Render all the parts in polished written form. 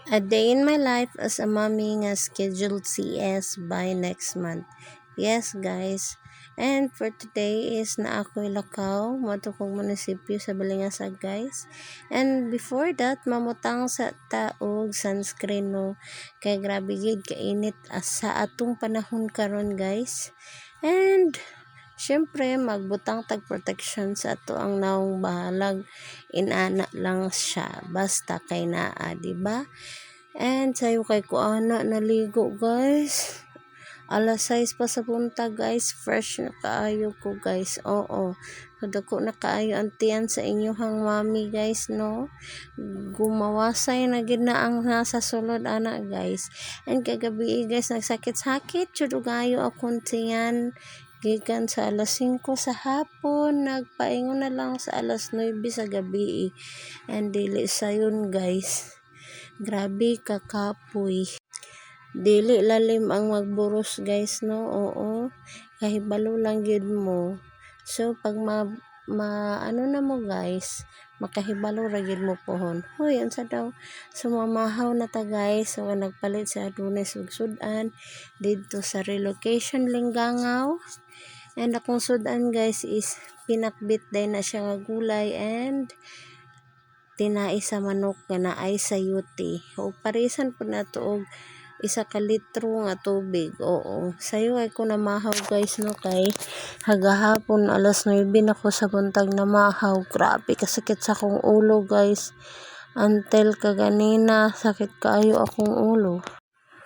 A day in my life as a mommy nga scheduled CS by next month. Yes guys, and for today is na ako'y lakaw matukong munisipyo sa Balingasag guys. And before that mamutang sa taog sunscreen no, kay grabe gid kainit sa atong panahon karon guys. And syempre magbutang tag protection sa ato ang naong bahalag, inana lang siya basta kay naa, di ba? And sayo kay ko ana naligo guys. Alas 6 pa sa punta guys, fresh na kaayo ko guys. Oo. Dako na kaayo ang tiyan sa inyong mami guys no. Gumawasay na gid na ang nasa sulod ana guys. And kagabi guys nagsakit-sakit jud gayo akong tiyan. Gikan sa alas 5 sa hapon, nagpaingon na lang sa alas 9 sa gabi. And dili sayon guys. Grabe kakapoy. Dili lalim ang magburos guys no. Oo. Kahibalo lang gyud mo. So pag ano na mo guys, makahibalo ra gyud mo pohon. Hoy, unsa daw? Sumamahaw na ta guys. So nagpalit sa Adonis ug sudan didto sa relocation Lingangaw. And akong sudan guys is pinakbit day na siya nga gulay and tinai sa manok nga naay sayuti. O parisan po na to og 1 ka litro nga tubig. Oo. Sayo ay ko namahaw guys no, kay hagahapon alas 9 na ko sa buntag namahaw. Grabe kasakit sa akong ulo guys. Until kaganina sakit kaayo akong ulo.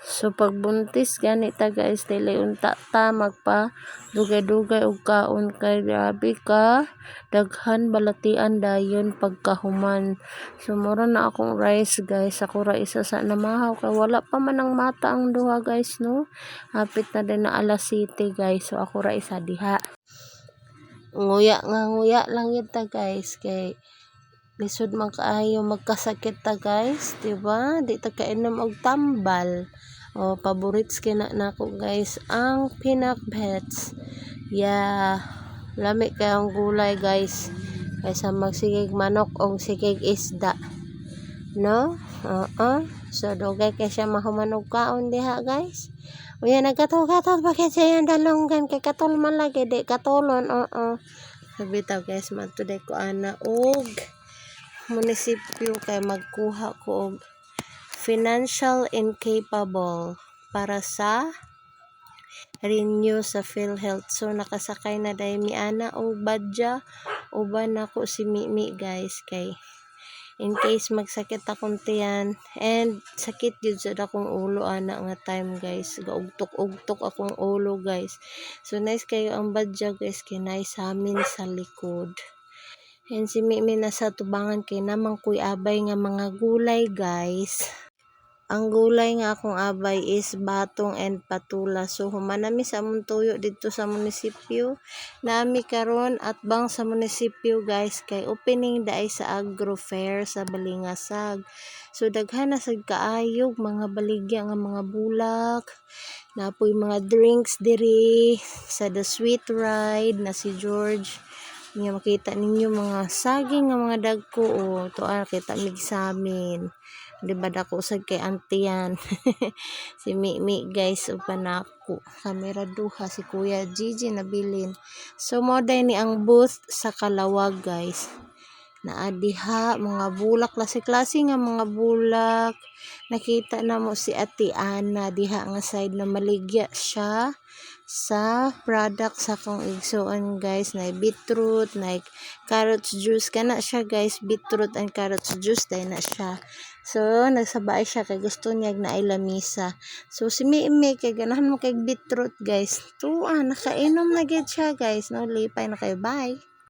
So pagbuntis ganita guys, dili unta ta magpa dugay-dugay og kaon kay grabe ka daghan balatian dayon pagkahuman. So mura na akong rice guys, ako ra isa sa namahaw kay wala pa man ang mata ang duha guys no. Hapit na din na alas 7 guys, so ako ra isa diha. Nguya lang yun ta guys, kay lisod man kaayo magkasakit ta guys, diba? Di ta kainom og tambal. O paborits kina nako guys ang pinakbets. Yeah, lami kay ang gulay guys. Kaysa magsigig manok o sigig isda. No? So dugay kay siya mahuman og kaon diha guys. Unya nagkatol-katol bakit siya yung dalonggan kay katol man lagi di katolon. Sabitaw guys, matuday ko ana og munisipyo kay magkuha ko og financial incapable para sa renew sa PhilHealth. So nakasakay na day mi ana og badya uban nako si Mimi guys, kay in case magsakit akong tiyan and sakit gyud sa akong ulo ana nga time guys, gaugtok-ugtok akong ulo guys. So nice kayo ang badya guys, kinay sa amin sa likod. And si Mimi nasa tubangan kay namang kuy abay nga mga gulay guys. Ang gulay nga akong abay is batong and patula. So humanami sa among tuyo dito sa munisipyo. Nami karon at bang sa munisipyo guys, kay opening daay sa agro fair sa Balingasag. So daghan na sad kaayog mga baligya nga mga bulak. Napoy mga drinks diri sa The Sweet Ride na si George. Nga makita ninyo mga saging nga mga dagko o tuwa kita mig sa amin. Di ba dako sad kay antiyan. Si Mimi guys upan ako. Kamera duha si Kuya Gigi nabilin. So mo day ni ang booth sa Kalawag guys. Naadiha mga bulak, klase-klase nga mga bulak. Nakita na mo si Ate Ana diha nga side na maligya siya sa product sa kong igsuon guys, na beetroot, na carrots juice kana siya guys, beetroot and carrots juice day na siya. So nagsabay siya kay gusto niya na ay lamisa. So si Mimi kay ganahan mo kay beetroot guys, tuwa nakainom na gid siya guys, no, lipay na kayo, bye.